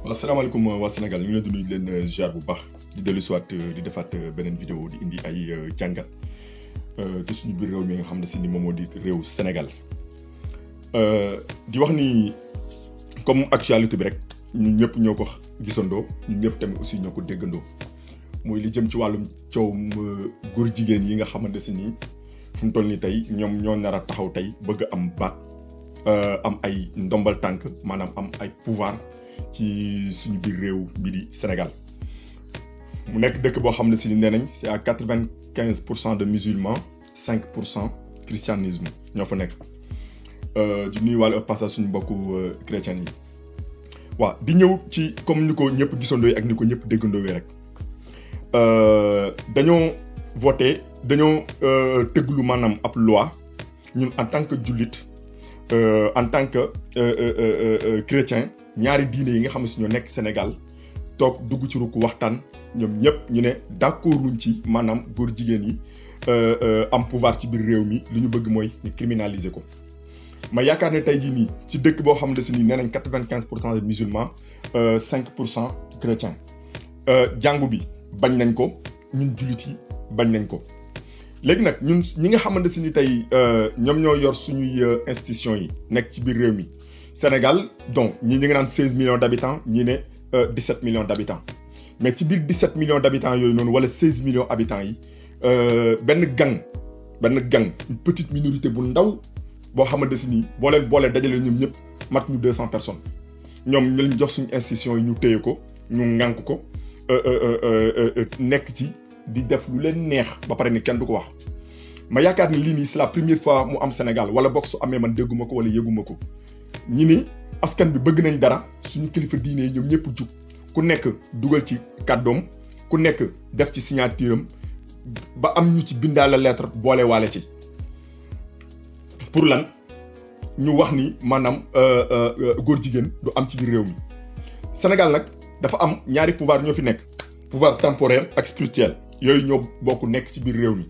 waaw asalaamaaleykum waa Sénégal ñu ngi leen di nuyu di leen ziar bu baax di dellu si waat di defaat beneen vidéo di indi ay jàngat te suñu biir réew mi nga xam ne si ni moom moo di réew Sénégal di wax ni comme actualité bi rek ñun ñëpp ñoo ko gisandoo ñun ñëpp tamit aussi ñoo ko déggandoo mooy li jëm ci wàllum coowum góor jigéen yi nga xamante si nii fu mu toll nii tey ñoom ñoo nar a taxaw tey bëgg am baat am ay ndombal tànk maanaam am ay pouvoir ci suñu biir réew bi di Sénégal mu nekk dëkk boo xam ne si nee nañ c'est à 95% de musulmans 5% christianisme ñoo fa nekk di nuyuwaale au passage suñu mbokku chrétiens yi waaw di ñëw ci comme ni ko ñëpp gisandoo ak ni ko ñëpp déggandoo rek dañoo voté dañoo tëgglu maanaam ab loi ñun en tant que jullit en tant que chrétien ñaari diine yi nga xam ne si ñoo nekk Sénégal toog dugg ci rukk waxtaan ñoom ñëpp ñu ne d'accord luñ ci maanaam góor jigéen yi am pouvoir ci biir réew mi li ñu bëgg mooy ñu criminaliser ko. ma yaakaar ne tey jii nii ci dëkk boo xam ne si nii nee nañ 95% de musulmans 5% chrétiens jàngu bi bañ nañ ko ñun jullit yi bañ nañ ko. léegi nag ñun ñi nga xamante si ni tey ñoom ñoo yor suñuy institutions yi nekk ci biir réew mi Sénégal donc ñii ñu ngi naan 16 millions d'habitants ñii ne 17 millions d'habitants mais ci biir 17 millions d'habitants yooyu noonu wala 16 millions habitants yi benn gang une petite minorité bu ndaw boo xamante si ni boo leen boolee dajale ñoom ñëpp mat ñu 200 personnes ñoom ñu leen jox suñu institutions yi ñu téye ko ñu ŋànk ko nekk ci. di def lu leen neex ba pare ni kenn du ko wax ma yaakaar ni lii nii c'est la première fois mu am Sénégal wala bokk su amee man dégguma ko wala yëguma ko ñi ni askan bi bëgg nañ dara suñu kilifa diine yi ñoom ñëpp jug ku nekk dugal ci kàddoom ku nekk def ci signature am ba am ñu ci bindaale lettre boole waale ci pour lan ñu wax ni maanaam góor jigéen du am ci biir réew mi Sénégal nag dafa am ñaari pouvoir ñoo fi nekk pouvoir temporel ak spirituel yooyu ñoo bokk nekk ci biir réew mi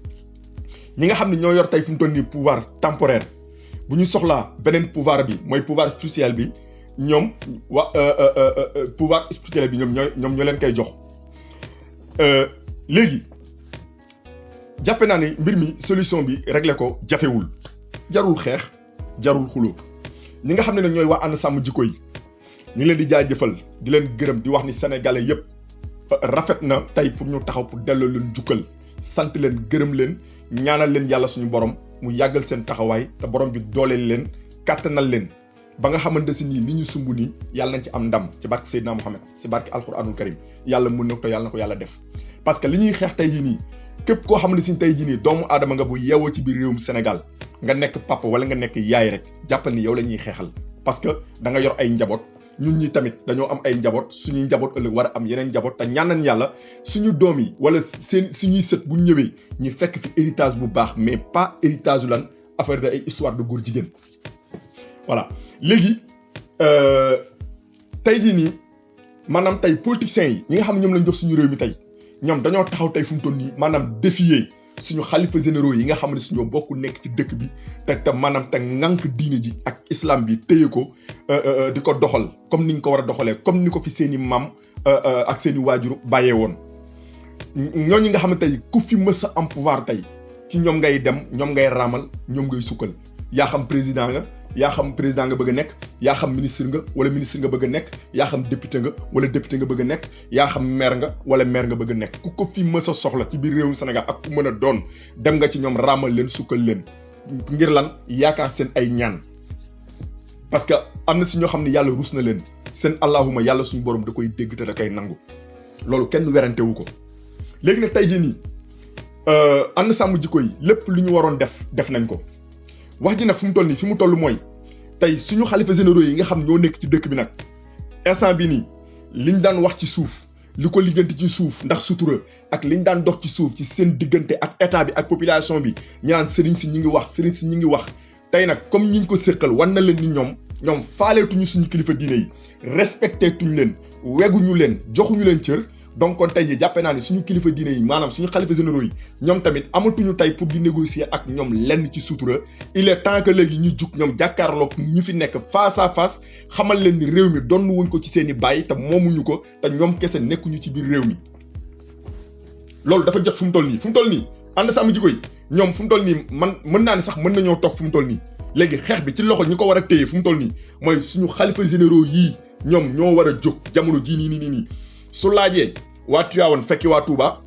ñi nga xam ne ñoo yor tey fu mu toll nii pouvoir temporaire bu ñu soxlaa beneen pouvoir bi mooy pouvoir spirituel bi ñoom pouvoir spirituel bi ñoom ñoo leen koy jox léegi jàppe naa ni mbir mi solution bi régler ko jafewul jarul xeex jarul xuloo ñi nga xam ne nag ñooy waa ànd sàmm jikko yi ñu leen di jaajëfal di leen gërëm di wax ni sénégalais yépp rafet na tey pour ñu taxaw pour delloo leen jukkal sant leen gërëm leen ñaanal leen yàlla suñu borom mu yàggal seen taxawaay te borom bi dooleel leen kàttanal leen ba nga xamante si nii li ñu sumb nii yàlla nañ ci am ndam ci barke Seydina Mohamed ci barke alquranul karim yàlla mën na ko te yàlla na ko yàlla def. parce que li ñuy xeex tey jii nii képp koo xam ne si tey jii nii doomu aadama nga bu yeewoo ci biir réewum Sénégal nga nekk papa wala nga nekk yaay rek jàppal ni yow la ñuy xeexal parce que da nga yor ay njaboot. ñun ñi tamit dañoo am ay njaboot suñuy njaboot ëllëg war a am yeneen njaboot te ñaan nañ yàlla suñu doom yi wala suñuy sët bu ñu ñëwee ñu fekk fi héritage bu baax mais pas héritage lan affaire de ay histoire de góor jigéen. voilà léegi tey jii nii maanaam tey politiciens yi ñi nga xam ne ñoom lañ jox suñu réew mi tey ñoom dañoo taxaw tey fu mu toll nii maanaam défier suñu xalifa généraux yi nga xam ne suñoo bokk nekk ci dëkk bi te maanaam te ŋànk diine ji ak islam bi téye ko di ko doxal comme ni ñu ko war a doxalee comme ni ko fi seen i maam ak seen i waajur bàyyee woon ñooñu nga xam ne tey ku fi mës a am pouvoir tey ci ñoom ngay dem ñoom ngay raamal ñoom ngay sukkal yaa xam président nga yaa xam président nga bëgg a nekk yaa xam ministre nga wala ministre nga bëgg a nekk yaa xam député nga wala député nga bëgg a nekk yaa xam maire nga wala maire nga bëgg a nekk ku ko fi mës a soxla ci biir réewum Sénégal ak ku mën a doon dem nga ci ñoom raamal leen sukkal leen ngir lan yaakaar seen ay ñaan parce que am na si ñoo xam ne yàlla rus na leen seen allahuma yàlla suñu borom da koy dégg te da koy nangu loolu kenn werante wu ko léegi nag tey jii nii ànd sàmm jikko yi lépp lu ñu waroon def nañ ko wax ji nag fu mu toll nii fi mu toll mooy tey suñu xalifa généraux yi nga xam ñoo nekk ci dëkk bi nag instant bi nii liñ daan wax ci suuf li ko lijjanti ci suuf ndax sutura ak liñ daan dox ci suuf ci seen diggante ak état bi ak population bi ñu naan sëriñ si ñi ngi wax tey nag comme ñiñ ko séqal wan na leen ni ñoom faaleetuñu suñu kilifa diine yi respecté tuñ leen weguñu leen joxuñu leen cër donc kon tey jii jàppee naa ne suñu kilifa diine yi maanaam suñu xalifa généraux yi ñoom tamit amatuñu tey pour di négocier ak ñoom lenn ci sutura il est temps que léegi ñu jug ñoom jàkkaarloog ñu fi nekk face à face xamal leen ni réew mi donn wuñ ko ci seen i baay te moomuñu ko te ñoom kese nekkuñu ci biir réew mi loolu dafa jot fu mu toll nii ànd sàmm jikko yi ñoom fu mu toll nii man mën naa ne sax mën nañoo toog fu mu toll nii léegi xeex bi ci loxo ñi ko war a téye fu mu toll nii mooy suñu xalifa généraux yii ñoom ñoo war a jóg jamono jii nii su laajee waa Tivaouane fekki waa Touba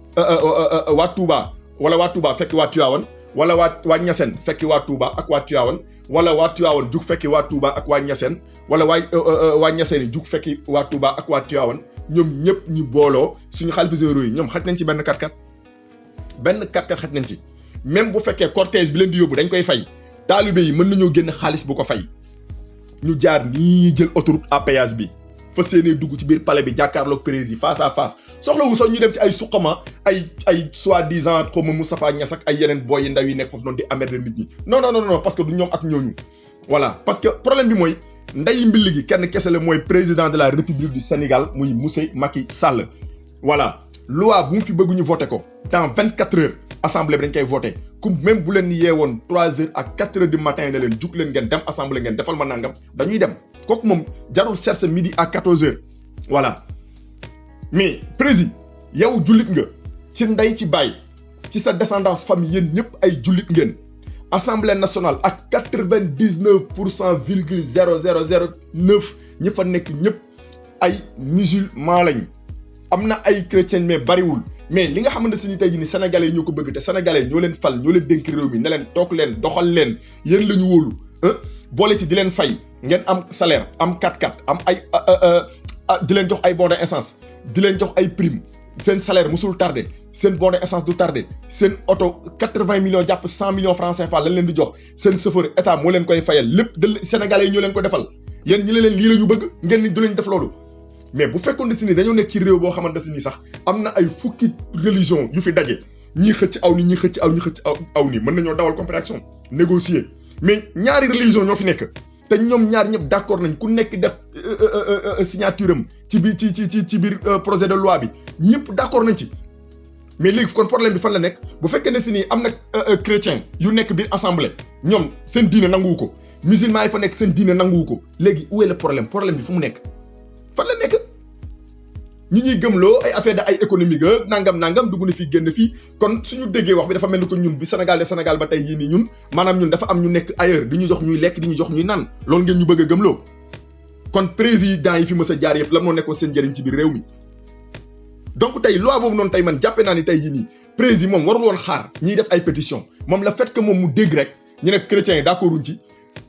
waa Touba wala waa Touba fekki waa Tivaouane wala waa Niassène fekki waa Touba ak waa Tivaouane wala waa Tivaouane jug fekki waa Touba ak waa Niassène wala waa Niassène jug fekki waa Touba ak waa Tivaouane ñoom ñëpp ñu booloo suñu xalifa généraux yi ñoom xaj nañ ci benn 4x4 xaj nañ ci même bu fekkee cortège bi leen di yóbbu dañ koy fay taalibe yi mën nañoo génn xaalis bu ko fay ñu jaar nii jël autoroute à péage bi fa seenee dugg ci biir palais bi jàkkaarloog président face à face soxlawu sax ñu dem ci ay suqama ay soi-disant xaw ma Moustapha Niass ak ay yeneen boy yi ndaw yi nekk foofu noonu di amerder nit ñi non parce que du ñoom ak ñooñu voilà parce que problème bi mooy nday mbilli gi kenn kese la mooy président de la république du Sénégal muy monsieur Macky Sall voilà loi bu mu fi bëgg ñu voté ko dans 24 heures assemblée bi dañ koy voté comme même bu leen yeewoon 3 heures ak 4 heures du matin ne leen jug leen ngeen dem assemblée ngeen defal ma nangam dañuy dem kooku moom jarul chercher midi à 14 heures voilà mais président yow jullit nga ci ndey ci baay ci sa descendance famille yéen ñëpp ay jullit ngeen assemblée nationale ak 99,0009 ñi fa nekk ñëpp ay musulman lañ am na ay chrétien mais bariwul mais li nga xamante ni tey jii ni sénégalais yi ñoo ko bëgg te sénégalais ñoo leen fal ñoo leen dénk réew mi ne leen toog leen doxal leen yéen la ñu wóolu boole ci di leen fay ngeen am salaire am 4x4 am ay di leen jox ay bon d'essence di leen jox ay prime seen salaire musul tardé seen bon d'essence du tardé seen oto 80 millions jàpp 100 millions francs CFA lañ leen di jox seen chauffeur état moo leen koy fayal lépp de sénégalais yi ñoo leen ko defal yéen ñi leen lii la ñu bëgg ngeen ni du leen def loolu mais bu fekkoon ne si ni dañoo nekk ci réew boo xamante si ni sax am na ay fukki religion yu fi daje ñii xëcc aw ni ñii xëcc aw ni mën nañoo dawal compréhension négocier mais ñaari religion ñoo fi nekk te ñoom ñaar ñëpp d'accord nañ ku nekk def signature am ci biir projet de loi bi ñëpp d'accord nañ ci mais léegi kon problème bi fan la nekk bu fekkee ne si ni am na chrétien yu nekk biir assemblée ñoom seen diine nanguwu ko musulman yi fa nekk seen diine nanguwu ko léegi où est le problème bi fu mu nekk fan la nekk ñi ñuy gëmloo ay affaire de ay économique nangam dugg na fii génn fii kon suñu déggee wax bi dafa mel ni ko ñun bi Sénégal ba tey jii nii ñun maanaam ñun dafa am ñu nekk ailleurs di ñu jox ñuy lekk di ñu jox ñuy naan loolu ngeen ñu bëgg a gëmloo kon président yi fi mës a jaar yëpp lan moo nekkoon seen njëriñ ci biir réew mi donc tey loi boobu noonu tey man jàppe naa ni tey jii nii président moom warul woon xaar ñiy def ay pétition moom la fait que moom mu dégg rek ñu ne chrétiens yi d'accorduñ ci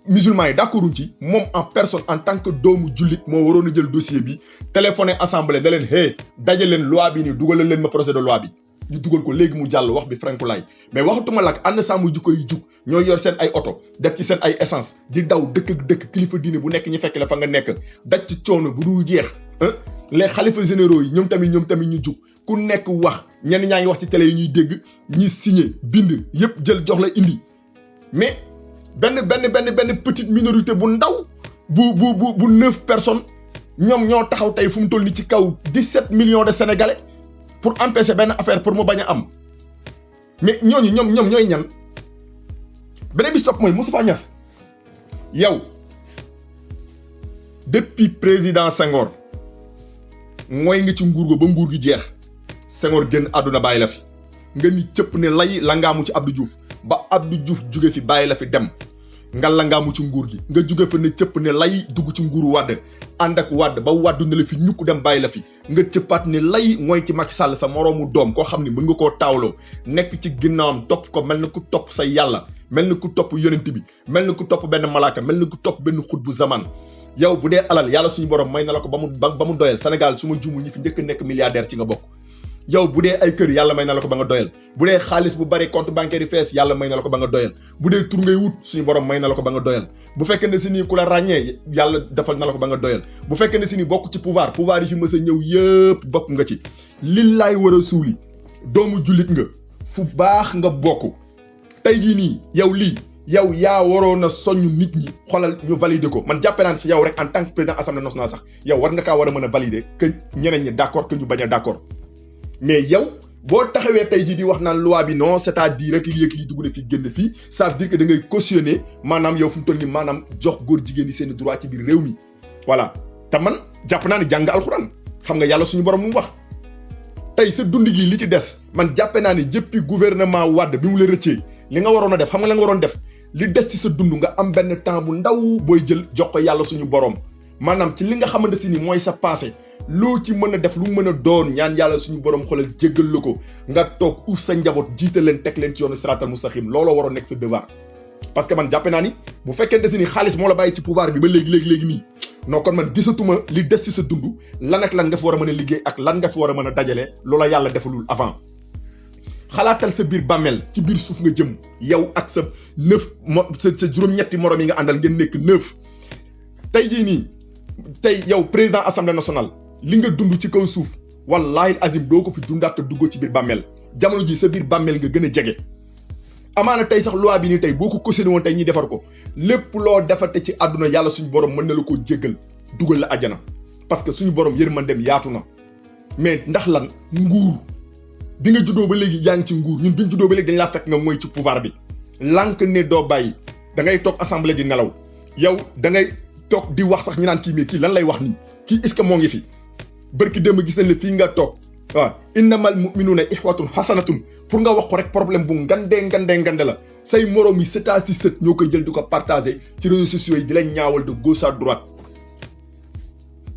musulmans yi d'accorduñ ci moom en personne en tant que doomu jullit moo waroon a jël dossier bi téléphoné assemblée da leen daje leen loi bi nii dugalal leen ma projet de loi bi ñu dugal ko léegi mu jàll wax bi frankulaay mais waxatuma lak ànd sàmm jikko yi jug ñoo yor seen ay oto def ci seen ay essence di daw dëkk kilifa diine bu nekk ñu fekk la fa nga nekk daj ci coono bu dul jeex les xalifa généraux yi ñoom tamit ñu jug ku nekk wax ñenn ñaa ngi wax ci télé yi ñuy dégg ñi signé bind yëpp jël jox la indi mais benn petite minorité bu ndaw bu 9 personnes ñoom ñoo taxaw tey fu mu toll ni ci kaw 17 millions de sénégalais pour empêcher benn affaire pour mu bañ a am mais ñooñu ñoom ñooy ñan beneen bis topp mooy Moustapha Niass yow depuis président Senghor mooy nga ci nguur go ba nguur gi jeex Senghor génn àdduna bàyyi la fi nga ni cëpp ne lay la ngaamu ci Abdou Diouf ba Abdou Diouf jóge fi bàyyi la fi dem nga la ngaamu ci nguur gi nga jóge fa ne cëpp ne lay dugg ci nguuru Wade ànd ak Wade ba Wade ne la fi ñukk dem bàyyi la fi nga cëppaat ne lay mooy ci Macky Sall sa moroomu doom koo xam ne mën nga koo taawloo nekk ci ginnaawam topp ko mel na ku topp sa yàlla mel na ku topp yonent bi mel na ku topp benn malaaka mel na ku topp benn xut bu zaman yow bu dee alal yàlla suñu borom may na la ko ba mu doyal Sénégal su ma juumul ñi fi njëkk nekk milliardaire ci nga bokk yow bu dee ay kër yàlla may na la ko ba nga doyal bu dee xaalis bu bari compte bancaire yi fees yàlla may na la ko ba nga doyal bu dee tur ngay wut suñu borom may na la ko ba nga doyal bu fekkee ne si nii ku la ràññee yàlla defal na la ko ba nga doyal bu fekkee ne si nii bokk ci pouvoir yi fi mës a ñëw yëpp bokk nga ci lillaay war a suuli doomu jullit nga fu baax nga bokk tey jii nii yow lii yow yaa waroon a soññ nit ñi xoolal ñu valider ko man jàppe naa si yow rek en tant que président assemblée nationale sax yow war nga kaa war a mën a valider que ñeneen ñi d'accord que ñu bañ a d'accord mais yow boo taxawee tey jii di wax naan loi bi non c'est-à-dire rek lii ak lii dugg na fii génn fii ça veut dire que da ngay cautionner maanaam yow fu mu toll nii maanaam jox góor jigéen yi seen droit ci biir réew mi voilà te man jàpp naa ne jàng alxuraan xam nga yàlla suñu borom mu wax tey sa dund gi li ci des man jàppe naa ne jëppi gouvernement Wade bi mu la rëccee li nga waroon a def xam nga la nga waroon def li des ci sa dund nga am benn temps bu ndaw booy jël jox ko yàlla suñu borom maanaam ci li nga xamante si ni mooy sa passé loo ci mën a def lu mën a doon ñaan yàlla suñu borom xoolal jéggal la ko nga toog uuf sa njaboot jiite leen teg leen ci yoonu siraatal mustaqim looloo waroon nekk sa devoir parce que man jàppe naa ni bu fekkente si ni xaalis moo la bàyyi ci pouvoir bi ba léegi nii non kon man gisatuma li des ci sa dund lan ak lan nga fi war a mën a liggéey ak lan nga fi war a mën a dajale loola yàlla defalul avant xalaatal sa biir bàmmeel ci biir suuf nga jëm yow ak sa sa juróom-ñetti morom yi nga àndal ngeen nekk 9 tey jii nii tey yow président assemblée nationale li nga dund ci kaw suuf wallahi azim doo ko fi dundaat te duggoo ci biir bàmmeel jamono ji sa biir bàmmeel nga gën a jege amaana tey sax loi bi nii tey boo ko cautionné woon tey ñuy defar ko lépp loo defate ci àdduna yàlla suñu borom mën na la koo jéggal dugal la àjjana parce que suñu borom yërmandeem yaatu na mais ndax lan nguur bi nga juddoo ba léegi yaa ngi ci nguur ñun bi ñu juddoo ba léegi dañ laa fekk nga mooy ci pouvoir bi lànk ne doo bàyyi da ngay toog assemblée di nelaw yow da ngay toog di wax sax ñu naan kii mais kii lan lay wax nii kii est-ce que moo ngi fi bërki démb gis nañ la fii nga toog waaw innamal mu'minuna ihwatun hasanatun pour nga wax ko rek problème bu ngande la say moroom yi sët si sët ñoo koy jël di ko partager ci réseaux sociaux yi di leen ñaawal de gauche à droite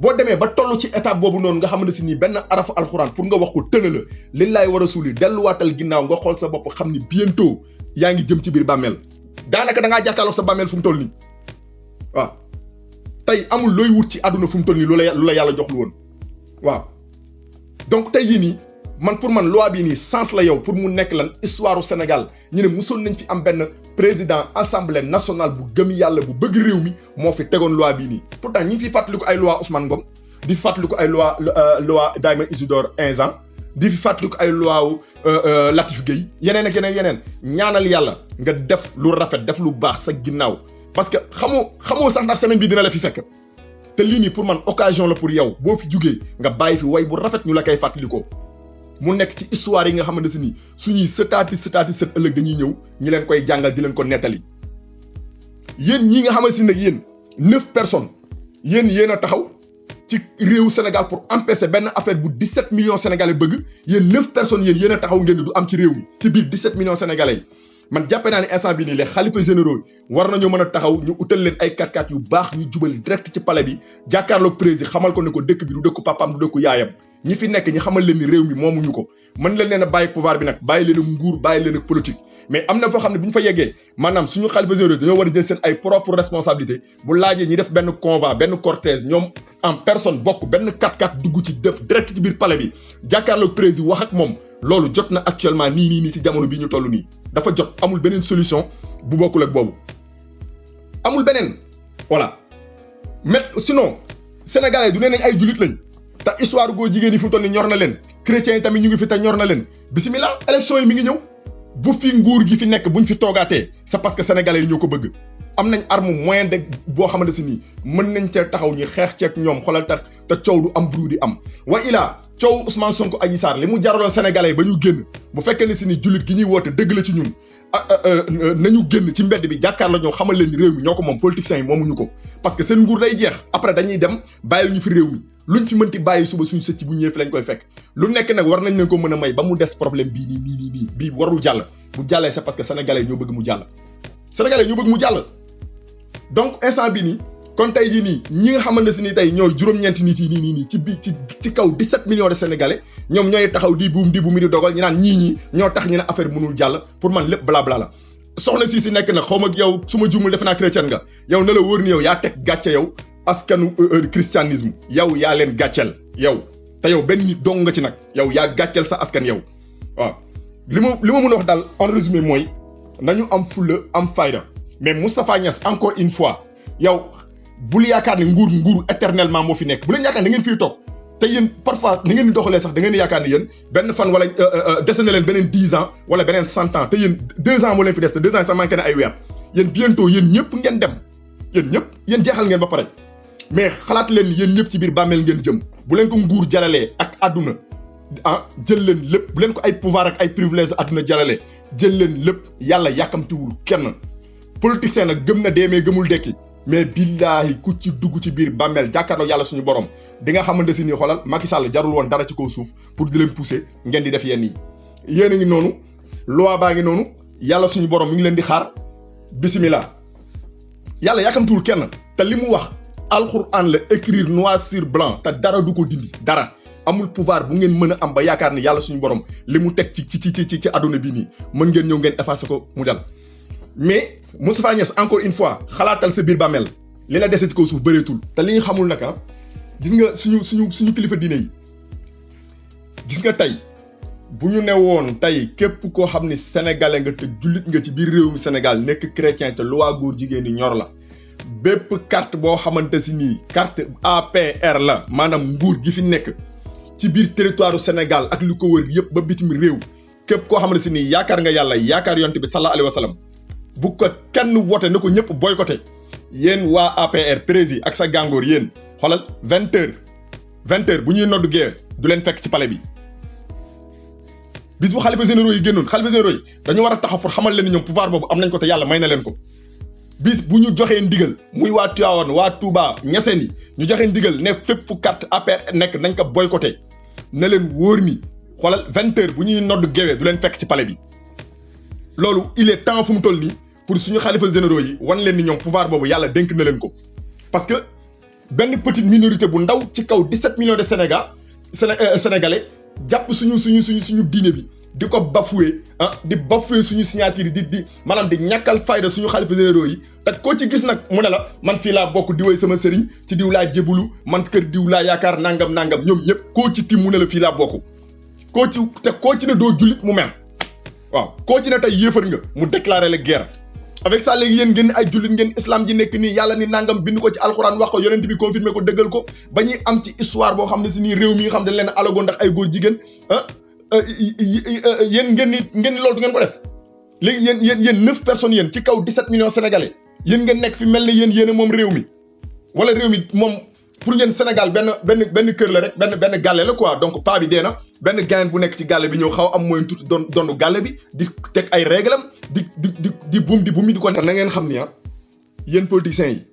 boo demee ba toll ci étape boobu noonu nga xamante si nii benn arafu alxuraan pour nga wax ko tëna la lillaay war a suuli delluwaatal ginnaaw nga xool sa bopp xam ni bientôt yaa ngi jëm ci biir bàmmeel daanaka da ngaa jàkkaarloog sa bàmmeel fu mu toll nii waaw tey amul looy wut ci àdduna fu mu toll nii lu la yàlla jox lu woon waaw donc tey jii nii man pour man loi bii nii sens la yow pour mu nekk lan histoire u Sénégal ñu ne mosoon nañ fi am benn président assemblée nationale bu gëm yàlla bu bëgg réew mi moo fi tegoon loi bii nii pourtant ñi ngi fi fàttaliku ay loi Ousmane Ngom di fàttaliku ay loi Daïma Isidore Inzan di fi fàttaliku ay loi wu Latif Gueye yeneen ak yeneen ñaanal yàlla nga def lu rafet def lu baax sa ginnaaw parce que xamoo sax ndax semaine bii dina la fi fekk te lii nii pour man occasion la pour yow boo fi jugee nga bàyyi fi way bu rafet ñu la koy fàttalikoo mu nekk ci histoire yi nga xamante ne ni suñuy sëtaati sët ëllëg dañuy ñëw ñi leen koy jàngal di leen ko nettali yéen ñii nga xamante ne nag yéen 9 personnes yéen a taxaw ci réewu Sénégal pour empêcher benn affaire bu 17 millions sénégalais bëgg yéen 9 personnes yéen a taxaw ngeen du am ci réew mi ci biir 17 millions sénégalais yi man jàppee naa ne instant bii nii les xalifa généraux war nañoo mën a taxaw ñu utal leen ay 4x4 yu baax ñu jubal direct ci palais bi jàkkaarloog président xamal ko ne ko dëkk bi du dëkku papaam du dëkku yaayam ñi fi nekk ñi xamal leen ni réew mi moomuñu ko mën leen a bàyyi pouvoir bi nag bàyyi leen ak nguur bàyyi leen ak politique mais am na foo xam ne bu ñu fa yeggee maanaam suñu xalifa généraux dañoo war a jël seen ay propre responsabilité bu laajee ñi def benn convoi benn cortège ñoom en personne bokk benn 4x4 dugg ci def direct ci biir palais bi jàkkaarloog président wax ak moom loolu jot na actuellement nii ci jamono bii ñu toll nii dafa jot amul beneen solution bu bokkul ak boobu amul beneen voilà mais sinon sénégalais du nee nañ ay julit lañ te histoire góor jigéen yi fu mu toll nii ñor na leen chrétiens yi tamit ñu ngi fi te ñor na leen bisimilah élection yi mi ngi ñëw bu fi nguur gi fi nekk buñ fi toogaatee c'est parce que sénégalais yi ñoo ko bëgg am nañ arme moyen de boo xamante si nii mën nañ cee taxaw ñu xeex ceeg ñoom xoolal tax te coow du am bruit di am wa ilaa coow Ousmane Sonko Adji Sarr li mu jaraloon sénégalais yi ba ñu génn bu fekkee ne si ni jullit gi ñuy woote dëgg la ci ñun nañu génn ci mbedd bi jàkkaar la ñoo xamal leen ni réew mi ñoo ko moom politiciens yi moomuñu ko parce que seen nguur day jeex après dañuy dem bàyyi ñu fi réew mi luñ fi mënti bàyyi suba suñu sëcc bu ñëwee fi lañ koy fekk lu nekk nag war nañ leen ko mën a may ba mu des problème bii nii bii warul jàll bu jàllee c'est parce que sénégalais ñoo bëgg mu jàll sénégalais ñoo bëgg mu jàll donc instant bi nii kon tey jii nii ñi nga xamante ne si nii tey ñooy juróom-ñeenti nit yi nii ci biir ci kaw 17 millions de sénégalais ñoom ñooy taxaw di buum mi di dogal ñu naan ñii ñoo tax ñu ne affaire mënul jàll pour man lépp blabla la soxna si nekk nag xaw ma yow su ma juumul defe naa chrétien nga yow na la wóor ni yow yaa teg gàcce yow askanu christianisme yow yaa leen gàcceel yow te yow benn nit dong nga ci nag yow yaa gàcceel sa askan yow waaw li ma mën a wax daal en résumé mooy nañu am fulla am fayda mais Moustapha Niasse encore une fois yow bul yaakaar ne nguur éternellement moo fi nekk bu leen yaakaar da ngeen fiy toog te yéen parfois da ngeen di doxalee sax da ngeen di yaakaar ne yéen benn fan wala dese na leen beneen 10 ans wala beneen 100 ans te yéen 2 ans moo leen fi des te 2 ans sax manqué na ay weer yéen bientôt yéen ñëpp ngeen dem yéen jeexal ngeen ba pare mais xalaat leen ni yéen ñëpp ci biir bàmmeel ngeen jëm bu leen ko nguur jaralee ak àdduna jël leen lépp bu leen ko ay pouvoir ak ay privilège àdduna jarale jël leen lépp yàlla yàkkamtiwul kenn politicien nag gëm na dee mais gëmul dekki mais billaahi ku ci dugg ci biir bàmmeel jàkkaarloo yàlla suñu borom di nga xamante si nii xoolal Macky Sall jarul woon dara ci kaw suuf pour di leen pousser ngeen di def yenn yi yéen a ngi noonu loi baa ngi noonu yàlla suñu borom mi ngi leen di xaar bismillah yàlla yàkkamtiwul kenn te li mu wax alxuraan la écrire noir sur blanc te dara du ko dindi dara amul pouvoir bu ngeen mën a am ba yaakaar ni yàlla suñu borom li mu teg ci àdduna bii nii mën ngeen ñëw ngeen effacer ko mu dal mais Moustapha Niasse encore une fois xalaatal sa biir bàmmeel li la dese ci kaw suuf bëreetul te li ñu xamul nag gis nga suñu kilifa diine yi gis nga tey bu ñu ne woon tey képp koo xam ni sénégalais nga te jullit nga ci biir réew mi Sénégal nekk chrétien te loi góor jigéen ñi ñor la bépp carte boo xamante si nii carte APR la maanaam nguur gi fi nekk ci biir territoire Sénégal ak li ko wër yëpp ba bitim réew képp koo xamante si nii yaakaar nga yàlla yaakaar yonte bi sallallahu alayhi wa sallam bu ko kenn voté na ko ñëpp boycotté yéen waa APR prési ak sa gàngoor yéen xoolal 20h bu ñuy noddu gee du leen fekk ci palais bi bis bu xalifa généraux yi génnoon xalifa généraux yi dañu war a taxaw pour xamal leen ni ñoom pouvoir boobu am nañ ko te yàlla may na leen ko bis bu ñu joxee ndigal muy waa Tivaouane waa Touba Niassène yi ñu joxee ndigal ne fépp fu carte APR nekk nañ ko boycotté na leen wóor ni xoolal 20h bu ñuy noddu géewee du leen fekk ci palais bi loolu il est temps fu mu toll nii pour suñu xalifa généraux yi wan leen ni ñoom pouvoir boobu yàlla dénk na leen ko parce que benn petite minorité bu ndaw ci kaw 17 millions de sénégalais jàpp suñu diine bi di ko bafoué di bafoué suñu signature di maanaam di ñàkkal fayda suñu xalifa généraux yi te koo ci gis nag mu ne la man fii laa bokk di woy sama sëriñ ci diw laa jébulu man kër diw laa yaakaar nangam ñoom ñëpp koo ci tim mu ne la fii laa bokk koo ci ne doo jullit mu mer waaw koo ci ne tey yéefar nga mu déclaré la guerre avec ça léegi yéen ngeen ay jullit ngeen islam ji nekk nii yàlla ni nangam bind ko ci alxuraan wax ko yonent bi confirmé ko dëggal ko ba ñuy am ci histoire boo xam ne si nii réew mi nga xam ne leen alagoon ndax ay góor jigéen yéen ngeen ni loolu du ngeen ko def léegi yéen 9 personnes yéen ci kaw 17 millions sénégalais yéen ngeen nekk fi mel ne yéen moom réew mi wala réew mi moom pour yéen Sénégal benn kër la rek benn gàlle la quoi donc paa bi dee na benn gain bu nekk ci gàlle bi ñëw xaw am mooy tuuti doonu gàlle bi di teg ay réglam di buum di ko nekk na ngeen xam ni yéen politiciens yi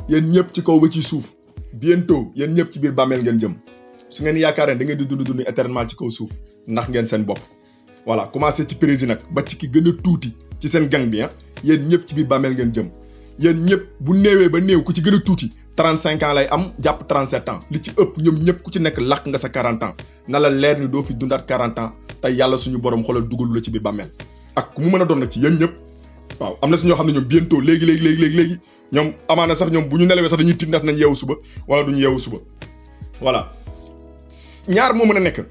yéen ñëpp ci kaw ba ci suuf bientôt yéen ñëpp ci biir bàmmeel ngeen jëm su ngeen yaakaar ne da ngeen di dund éternellement ci kaw suuf ndax ngeen seen bopp voilà commencé ci président nag ba ci ki gën a tuuti ci seen gang bi yéen ñëpp ci biir bàmmeel ngeen jëm yéen ñëpp bu néewee ba néew ku ci gën a tuuti 35 ans lay am jàpp 37 ans li ci ëpp ñoom ñëpp ku ci nekk làkk nga sa 40 ans na la leer ni doo fi dundaat 40 ans tey yàlla suñu borom xoolal dugalu la ci biir bàmmeel ak ku mu mën a doon nag ci yéen ñëpp waaw am na si ñoo xam ne ñoom bientôt léegi ñoom amaana sax ñoom bu ñu nelawee sax dañuy tiit ndax nañ yeewu suba wala duñu yeewu suba voilà ñaar moo mën a nekk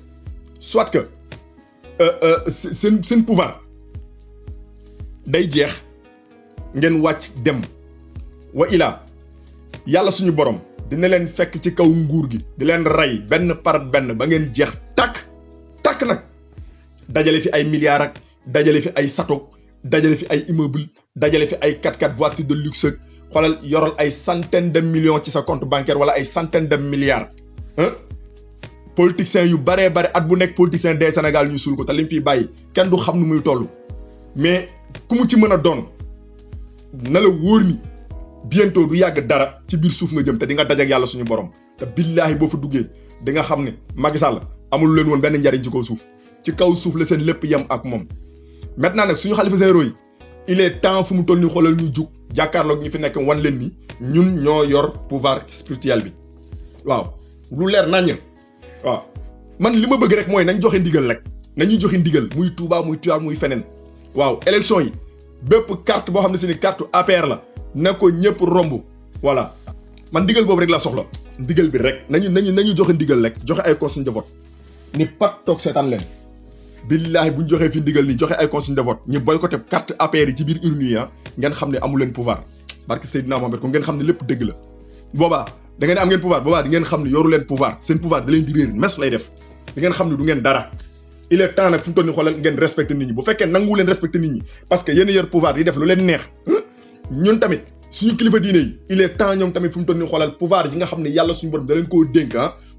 soit que seen pouvoir day jeex ngeen wàcc dem wa ilaa yàlla suñu borom dina leen fekk ci kaw nguur gi di leen rey benn par benn ba ngeen jeex takk nag dajale fi ay milliards ak dajale fi ay sato dajale fi ay immeuble dajale fi ay 4x4 voiture de luxe xoolal yoral ay centaine de millions ci sa compte bancaire wala ay centaine de milliards politiciens yu baree bare at bu nekk politicien des Sénégal ñu suul ko te li mu fiy bàyyi kenn du xam nu muy toll mais ku mu ci mën a doon na la wóor ni bientôt du yàgg dara ci biir suuf nga jëm te di nga dajak yàlla suñu borom te billaahi boo fa duggee di nga xam ne Macky Sall amul leen woon benn njariñ ci kaw suuf ci kaw suuf la seen lépp yem ak moom maintenant nag suñu xalifa généraux yi il est temps fu mu toll ni xoolal ñu jug jàkkaarloog ñu fi nekk wan leen ni ñun ñoo yor pouvoir spirituel bi waaw lu leer naññ waaw man li ma bëgg rek mooy nañ joxe ndigal rek nañuy joxe ndigal muy Touba muy Tivaouane muy feneen waaw élection yi bépp carte boo xam ne si ni carte APR la ne ko ñëpp romb voilà man ndigal boobu rek laa soxla ndigal bi rek nañu joxe ndigal rek joxe ay consigne de vote ni pat toog seetaan leen billaahi bu ñu joxee fi ndigal ni joxe ay consigne de vote ñu boycotté carte APR yi ci biir urne yi ngeen xam ne amu leen pouvoir barke Seydina Mohamed ko ngeen xam ne lépp dëgg la boobaa da ngeen am ngeen pouvoir boobaa di ngeen xam ne yoru leen pouvoir seen pouvoir da leen di réer mes lay def di ngeen xam ne du ngeen dara il est temps nag fi mu toll nii xoolal ngeen respecté nit ñi bu fekkee nangu leen respecté nit ñi parce que yéen yor pouvoir di def lu leen neex ñun tamit suñu kilifa diine yi il est temps ñoom tamit fu mu toll nii xoolal pouvoir yi nga xam ne yàlla suñu borom da leen koo dénk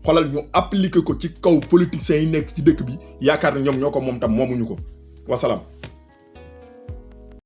xoolal ñu appliquer ko ci kaw politiciens yi nekk ci dëkk bi yaakaar ne ñoom ñoo ko moom tam moomuñu ko wasalaam.